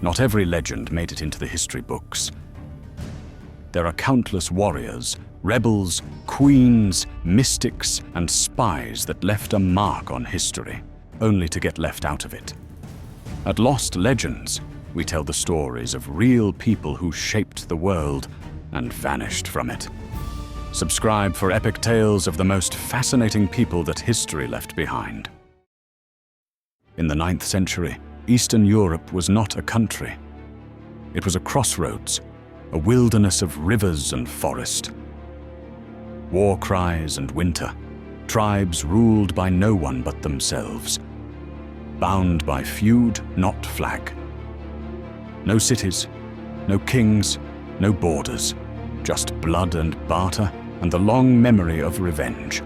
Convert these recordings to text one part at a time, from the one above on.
Not every legend made it into the history books. There are countless warriors, rebels, queens, mystics, and spies that left a mark on history, only to get left out of it. At Lost Legends, we tell the stories of real people who shaped the world and vanished from it. Subscribe for epic tales of the most fascinating people that history left behind. In the 9th century, Eastern Europe was not a country. It was a crossroads, a wilderness of rivers and forest. War cries and winter, tribes ruled by no one but themselves, bound by feud, not flag. No cities, no kings, no borders, just blood and barter and the long memory of revenge.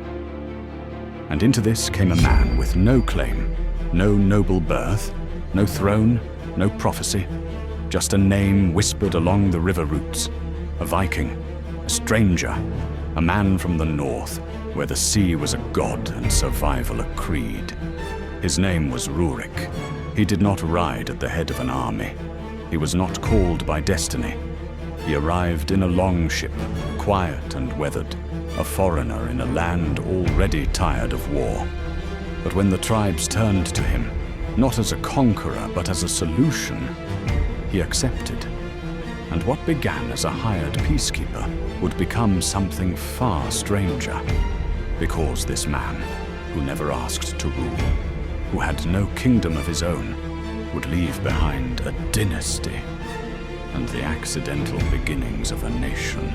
And into this came a man with no claim, no noble birth, no throne, no prophecy, just a name whispered along the river routes, a Viking, a stranger, a man from the north, where the sea was a god and survival a creed. His name was Rurik. He did not ride at the head of an army. He was not called by destiny. He arrived in a longship, quiet and weathered, a foreigner in a land already tired of war. But when the tribes turned to him, not as a conqueror but as a solution, he accepted. And what began as a hired peacekeeper would become something far stranger, because this man, who never asked to rule, who had no kingdom of his own, would leave behind a dynasty and the accidental beginnings of a nation.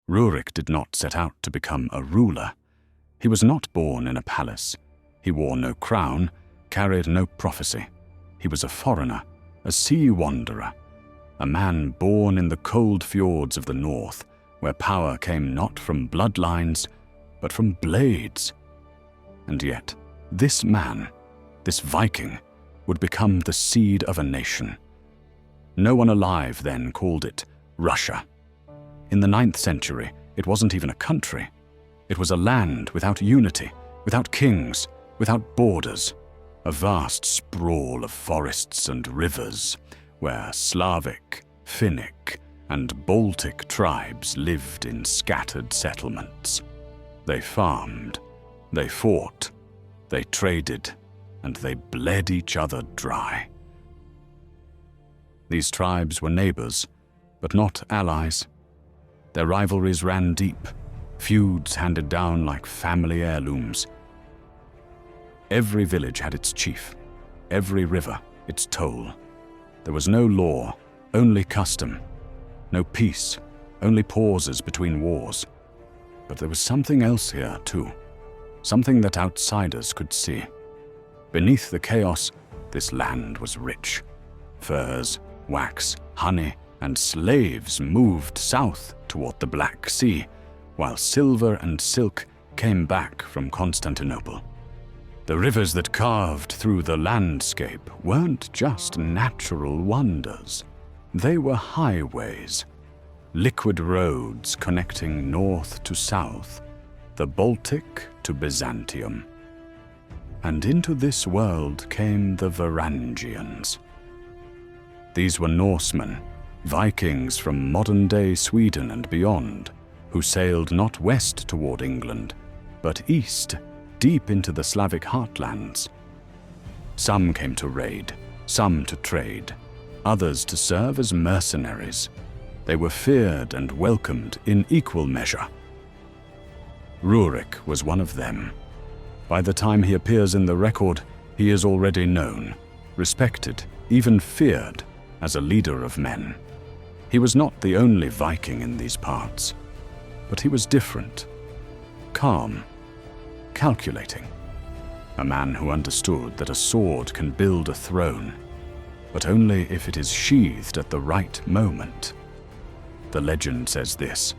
Rurik did not set out to become a ruler. He was not born in a palace. He wore no crown, carried no prophecy. He was a foreigner, a sea wanderer, a man born in the cold fjords of the north, where power came not from bloodlines, but from blades. And yet, this man, this Viking, would become the seed of a nation. No one alive then called it Russia. In the 9th century, it wasn't even a country. It was a land without unity, without kings, without borders, a vast sprawl of forests and rivers, where Slavic, Finnic, and Baltic tribes lived in scattered settlements. They farmed, they fought, they traded, and they bled each other dry. These tribes were neighbors, but not allies. Their rivalries ran deep, feuds handed down like family heirlooms. Every village had its chief, every river its toll. There was no law, only custom. No peace, only pauses between wars. But there was something else here too, something that outsiders could see. Beneath the chaos, this land was rich. Furs, wax, honey, and slaves moved south toward the Black Sea, while silver and silk came back from Constantinople. The rivers that carved through the landscape weren't just natural wonders. They were highways, liquid roads connecting north to south, the Baltic to Byzantium. And into this world came the Varangians. These were Norsemen, Vikings from modern-day Sweden and beyond, who sailed not west toward England, but east, deep into the Slavic heartlands. Some came to raid, some to trade, others to serve as mercenaries. They were feared and welcomed in equal measure. Rurik was one of them. By the time he appears in the record, he is already known, respected, even feared as a leader of men. He was not the only Viking in these parts, but he was different, calm, calculating, a man who understood that a sword can build a throne, but only if it is sheathed at the right moment. The legend says this: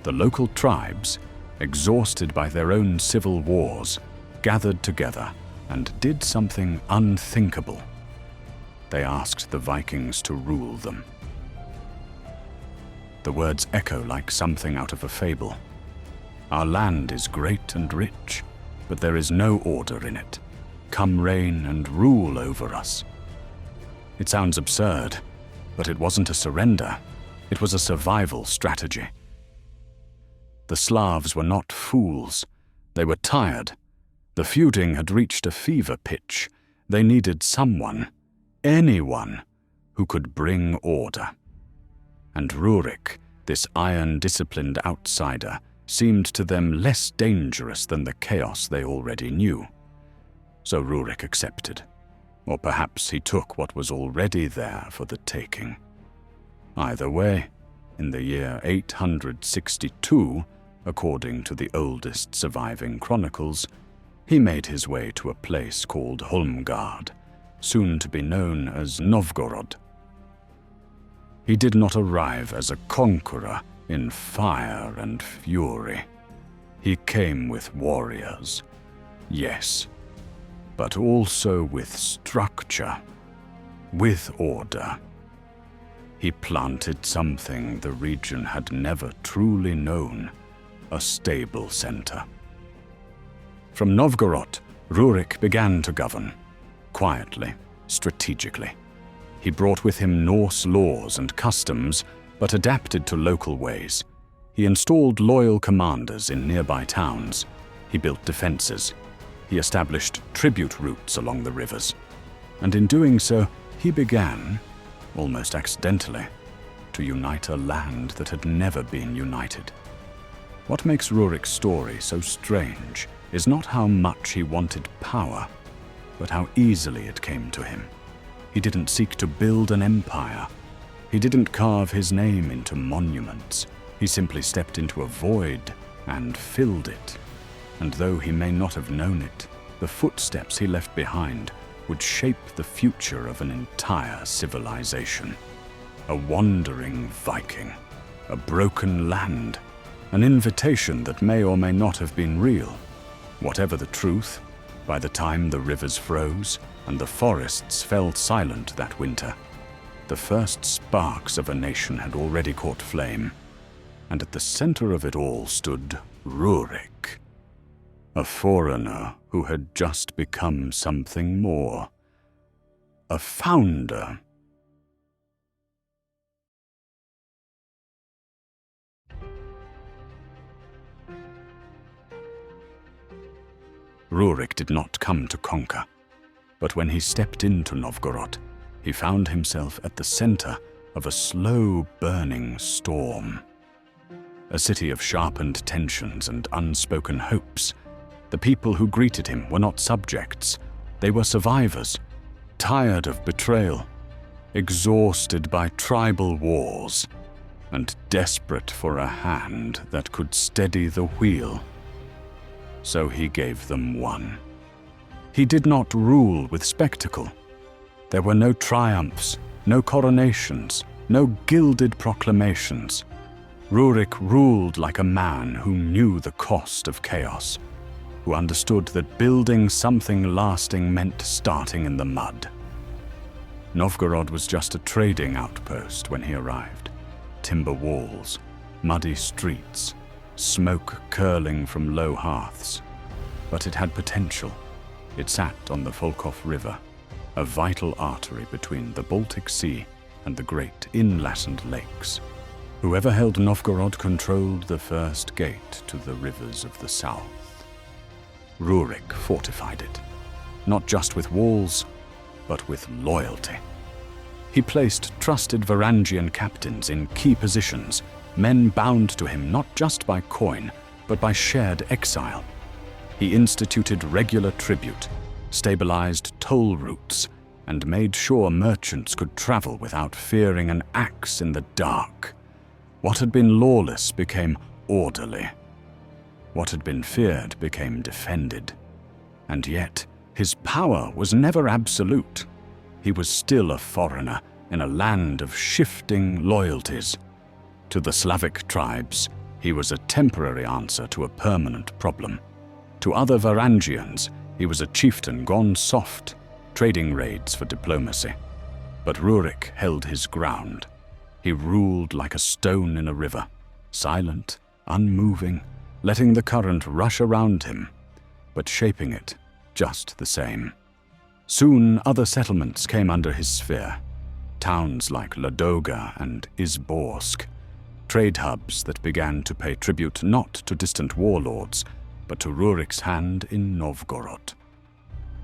the local tribes, exhausted by their own civil wars, gathered together, and did something unthinkable. They asked the Vikings to rule them. The words echo like something out of a fable. Our land is great and rich, but there is no order in it. Come reign and rule over us. It sounds absurd, but it wasn't a surrender. It was a survival strategy. The Slavs were not fools. They were tired. The feuding had reached a fever pitch. They needed someone, anyone, who could bring order. And Rurik, this iron-disciplined outsider, seemed to them less dangerous than the chaos they already knew. So Rurik accepted. Or perhaps he took what was already there for the taking. Either way, in the year 862, according to the oldest surviving chronicles, he made his way to a place called Holmgard, soon to be known as Novgorod. He did not arrive as a conqueror in fire and fury. He came with warriors, yes, but also with structure, with order. He planted something the region had never truly known, a stable center. From Novgorod, Rurik began to govern, quietly, strategically. He brought with him Norse laws and customs, but adapted to local ways. He installed loyal commanders in nearby towns. He built defenses. He established tribute routes along the rivers. And in doing so, he began, almost accidentally, to unite a land that had never been united. What makes Rurik's story so strange is not how much he wanted power, but how easily it came to him. He didn't seek to build an empire. He didn't carve his name into monuments. He simply stepped into a void and filled it. And though he may not have known it, the footsteps he left behind would shape the future of an entire civilization. A wandering Viking, a broken land, an invitation that may or may not have been real. Whatever the truth, by the time the rivers froze and the forests fell silent that winter, the first sparks of a nation had already caught flame, and at the center of it all stood Rurik, a foreigner who had just become something more, a founder. Rurik did not come to conquer, but when he stepped into Novgorod, he found himself at the center of a slow-burning storm. A city of sharpened tensions and unspoken hopes. The people who greeted him were not subjects. They were survivors, tired of betrayal, exhausted by tribal wars, and desperate for a hand that could steady the wheel. So he gave them one. He did not rule with spectacle. There were no triumphs, no coronations, no gilded proclamations. Rurik ruled like a man who knew the cost of chaos, who understood that building something lasting meant starting in the mud. Novgorod was just a trading outpost when he arrived. Timber walls, muddy streets, smoke curling from low hearths. But it had potential. It sat on the Volkhov River, a vital artery between the Baltic Sea and the great inland lakes. Whoever held Novgorod controlled the first gate to the rivers of the south. Rurik fortified it, not just with walls, but with loyalty. He placed trusted Varangian captains in key positions, men bound to him not just by coin, but by shared exile. He instituted regular tribute, stabilized toll routes, and made sure merchants could travel without fearing an axe in the dark. What had been lawless became orderly. What had been feared became defended. And yet, his power was never absolute. He was still a foreigner in a land of shifting loyalties. To the Slavic tribes, he was a temporary answer to a permanent problem. To other Varangians, He was a chieftain gone soft, trading raids for diplomacy. But Rurik held his ground. He ruled like a stone in a river, silent, unmoving, letting the current rush around him, but shaping it just the same. Soon other settlements came under his sphere, towns like Ladoga and Izborsk, trade hubs that began to pay tribute not to distant warlords, but to Rurik's hand in Novgorod.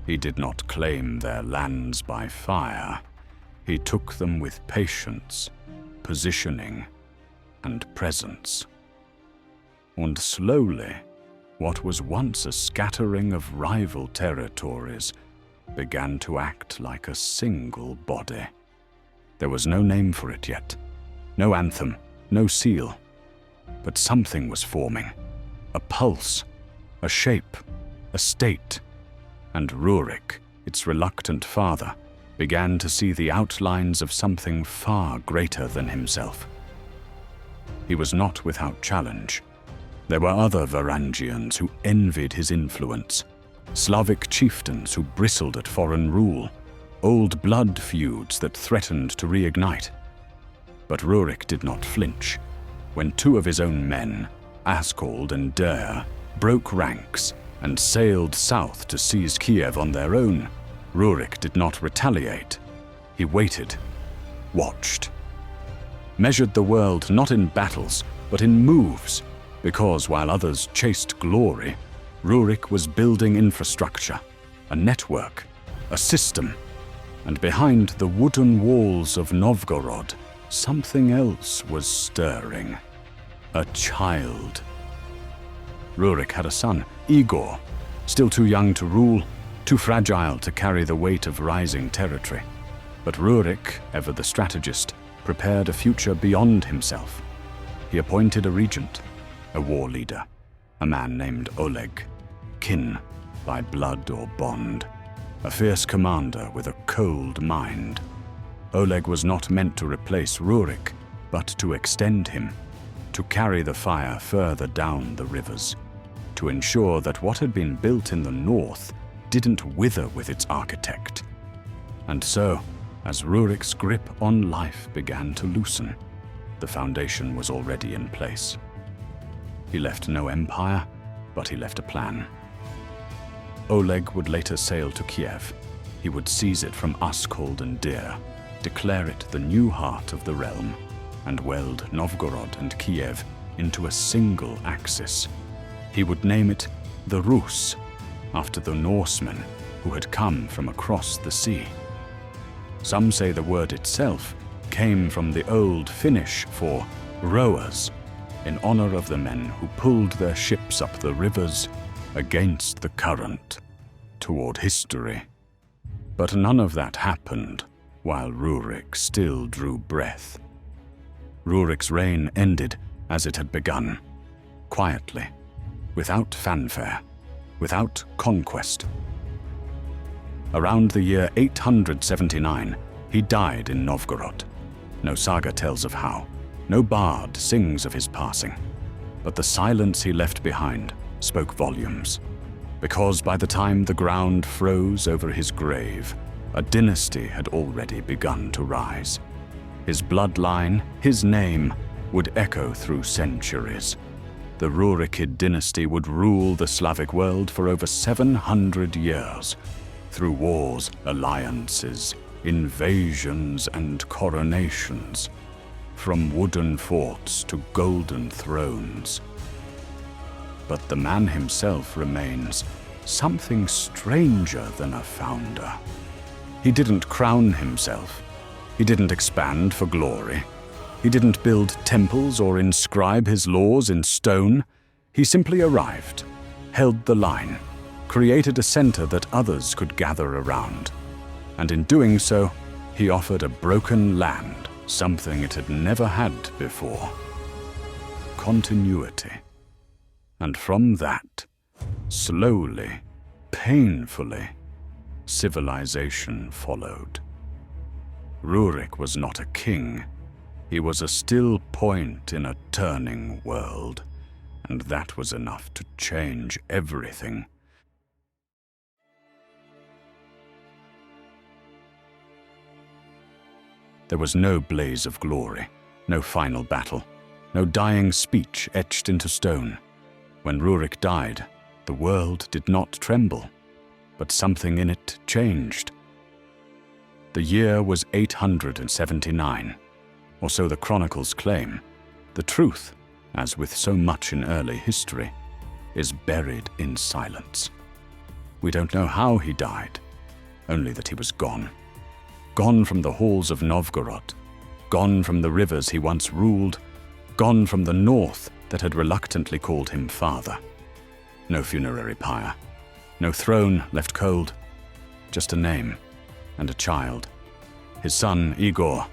He did not claim their lands by fire. He took them with patience, positioning, and presence. And slowly, what was once a scattering of rival territories began to act like a single body. There was no name for it yet, no anthem, no seal, but something was forming, a pulse, a shape, a state, and Rurik, its reluctant father, began to see the outlines of something far greater than himself. He was not without challenge. There were other Varangians who envied his influence, Slavic chieftains who bristled at foreign rule, old blood feuds that threatened to reignite. But Rurik did not flinch. When two of his own men, Askold and Der, broke ranks and sailed south to seize Kiev on their own, Rurik did not retaliate. He waited, watched, measured the world not in battles, but in moves, because while others chased glory, Rurik was building infrastructure, a network, a system, and behind the wooden walls of Novgorod, something else was stirring. A child. Rurik had a son, Igor, still too young to rule, too fragile to carry the weight of rising territory. But Rurik, ever the strategist, prepared a future beyond himself. He appointed a regent, a war leader, a man named Oleg, kin by blood or bond, a fierce commander with a cold mind. Oleg was not meant to replace Rurik, but to extend him, to carry the fire further down the rivers, to ensure that what had been built in the north didn't wither with its architect. And so, as Rurik's grip on life began to loosen, the foundation was already in place. He left no empire, but he left a plan. Oleg would later sail to Kiev. He would seize it from Askold and Dir, declare it the new heart of the realm, and weld Novgorod and Kiev into a single axis. He would name it the Rus, after the Norsemen who had come from across the sea. Some say the word itself came from the old Finnish for rowers, in honor of the men who pulled their ships up the rivers against the current, toward history. But none of that happened while Rurik still drew breath. Rurik's reign ended as it had begun, quietly, without fanfare, without conquest. Around the year 879, he died in Novgorod. No saga tells of how, no bard sings of his passing, but the silence he left behind spoke volumes, because by the time the ground froze over his grave, a dynasty had already begun to rise. His bloodline, his name, would echo through centuries. The Rurikid dynasty would rule the Slavic world for over 700 years, through wars, alliances, invasions, and coronations, from wooden forts to golden thrones. But the man himself remains something stranger than a founder. He didn't crown himself. He didn't expand for glory. He didn't build temples or inscribe his laws in stone. He simply arrived, held the line, created a center that others could gather around. And in doing so, he offered a broken land something it had never had before: continuity. And from that, slowly, painfully, civilization followed. Rurik was not a king. He was a still point in a turning world, and that was enough to change everything. There was no blaze of glory, no final battle, no dying speech etched into stone. When Rurik died, the world did not tremble, but something in it changed. The year was 879, or so the chronicles claim. The truth, as with so much in early history, is buried in silence. We don't know how he died, only that he was gone. Gone from the halls of Novgorod, gone from the rivers he once ruled, gone from the north that had reluctantly called him father. No funerary pyre, no throne left cold, just a name and a child. His son, Igor,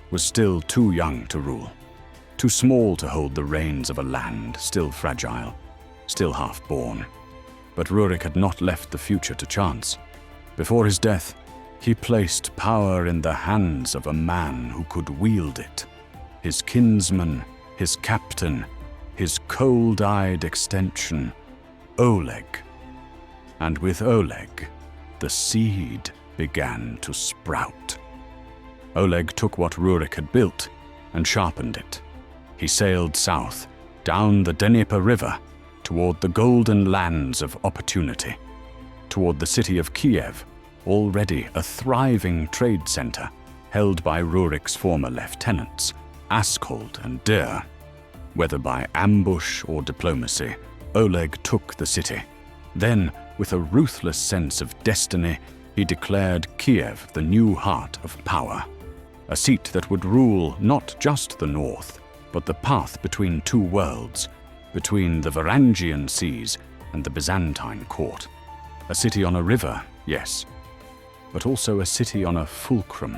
was still too young to rule, too small to hold the reins of a land still fragile, still half-born. But Rurik had not left the future to chance. Before his death, he placed power in the hands of a man who could wield it, his kinsman, his captain, his cold-eyed extension, Oleg. And with Oleg, the seed began to sprout. Oleg took what Rurik had built and sharpened it. He sailed south, down the Dnieper River, toward the golden lands of opportunity, toward the city of Kiev, already a thriving trade center held by Rurik's former lieutenants, Askold and Der. Whether by ambush or diplomacy, Oleg took the city. Then, with a ruthless sense of destiny, he declared Kiev the new heart of power, a seat that would rule not just the north, but the path between two worlds, between the Varangian seas and the Byzantine court. A city on a river, yes, but also a city on a fulcrum.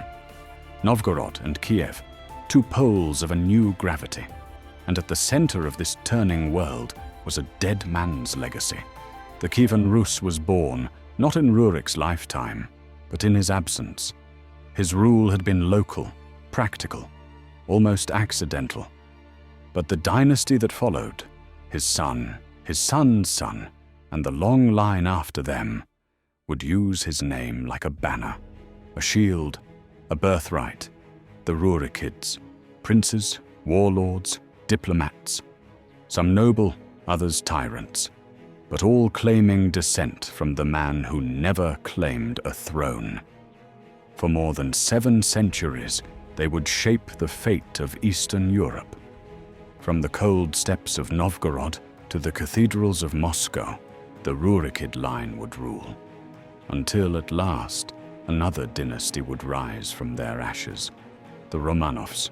Novgorod and Kiev, two poles of a new gravity, and at the center of this turning world was a dead man's legacy. The Kievan Rus was born, not in Rurik's lifetime, but in his absence. His rule had been local, practical, almost accidental. But the dynasty that followed, his son, his son's son, and the long line after them, would use his name like a banner, a shield, a birthright. The Rurikids, princes, warlords, diplomats, some noble, others tyrants, but all claiming descent from the man who never claimed a throne. For more than 7 centuries, they would shape the fate of Eastern Europe. From the cold steppes of Novgorod to the cathedrals of Moscow, the Rurikid line would rule, until at last another dynasty would rise from their ashes, the Romanovs.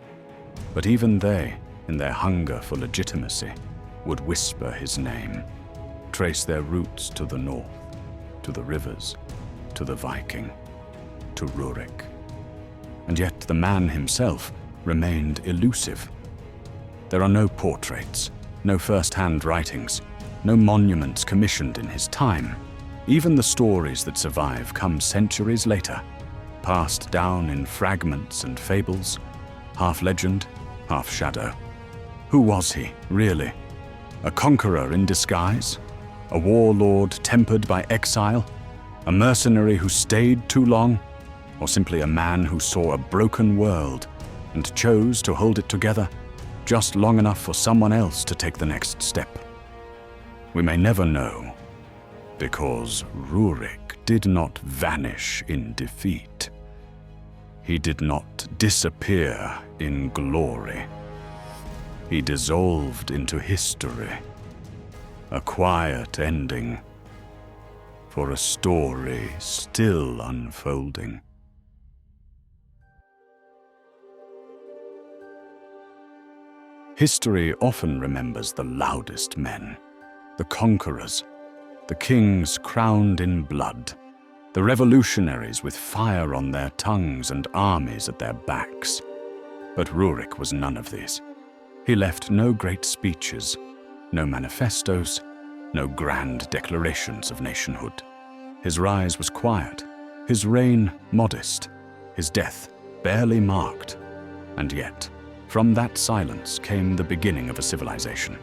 But even they, in their hunger for legitimacy, would whisper his name, trace their roots to the north, to the rivers, to the Viking, to Rurik. And yet the man himself remained elusive. There are no portraits, no first-hand writings, no monuments commissioned in his time. Even the stories that survive come centuries later, passed down in fragments and fables, half legend, half shadow. Who was he, really? A conqueror in disguise? A warlord tempered by exile? A mercenary who stayed too long? Or simply a man who saw a broken world and chose to hold it together just long enough for someone else to take the next step? We may never know, because Rurik did not vanish in defeat. He did not disappear in glory. He dissolved into history, a quiet ending for a story still unfolding. History often remembers the loudest men, the conquerors, the kings crowned in blood, the revolutionaries with fire on their tongues and armies at their backs. But Rurik was none of these. He left no great speeches, no manifestos, no grand declarations of nationhood. His rise was quiet, his reign modest, his death barely marked, and yet, from that silence came the beginning of a civilization.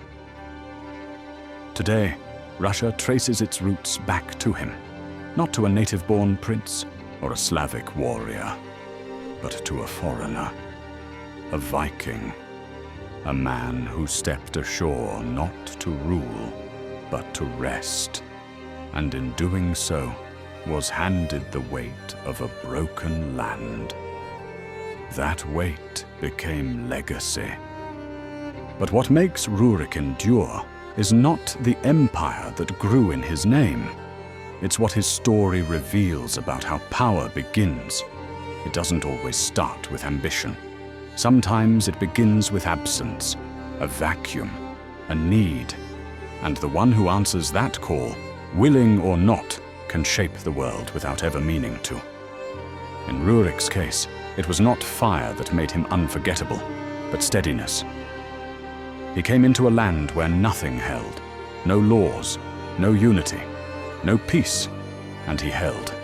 Today, Russia traces its roots back to him, not to a native-born prince or a Slavic warrior, but to a foreigner, a Viking, a man who stepped ashore not to rule, but to rest, and in doing so was handed the weight of a broken land. That weight became legacy. But what makes Rurik endure is not the empire that grew in his name. It's what his story reveals about how power begins. It doesn't always start with ambition. Sometimes it begins with absence, a vacuum, a need. And the one who answers that call, willing or not, can shape the world without ever meaning to. In Rurik's case, it was not fire that made him unforgettable, but steadiness. He came into a land where nothing held, no laws, no unity, no peace, and he held.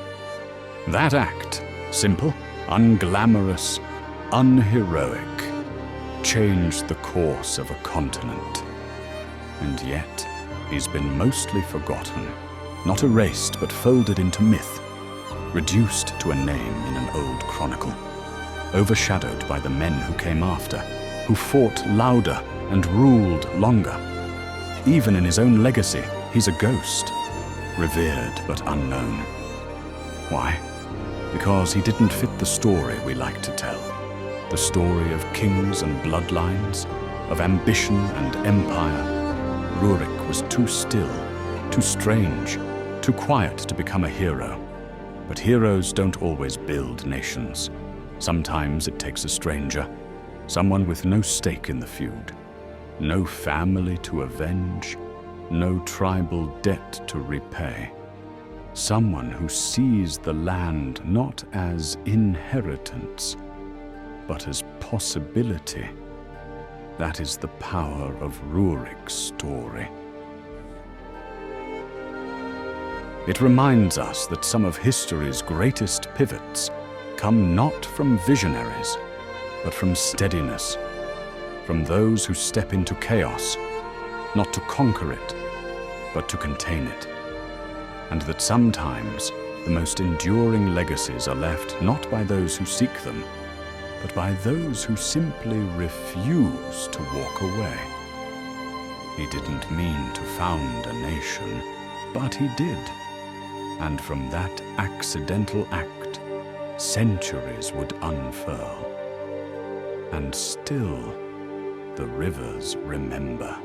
That act, simple, unglamorous, unheroic, changed the course of a continent. And yet, he's been mostly forgotten, not erased but folded into myth, reduced to a name in an old chronicle, overshadowed by the men who came after, who fought louder and ruled longer. Even in his own legacy, he's a ghost, revered but unknown. Why? Because he didn't fit the story we like to tell. The story of kings and bloodlines, of ambition and empire. Rurik was too still, too strange, too quiet to become a hero. But heroes don't always build nations. Sometimes it takes a stranger, someone with no stake in the feud, no family to avenge, no tribal debt to repay. Someone who sees the land not as inheritance, but as possibility. That is the power of Rurik's story. It reminds us that some of history's greatest pivots come not from visionaries, but from steadiness, from those who step into chaos, not to conquer it, but to contain it. And that sometimes the most enduring legacies are left not by those who seek them, but by those who simply refuse to walk away. He didn't mean to found a nation, but he did. And from that accidental act, centuries would unfurl. And still, the rivers remember.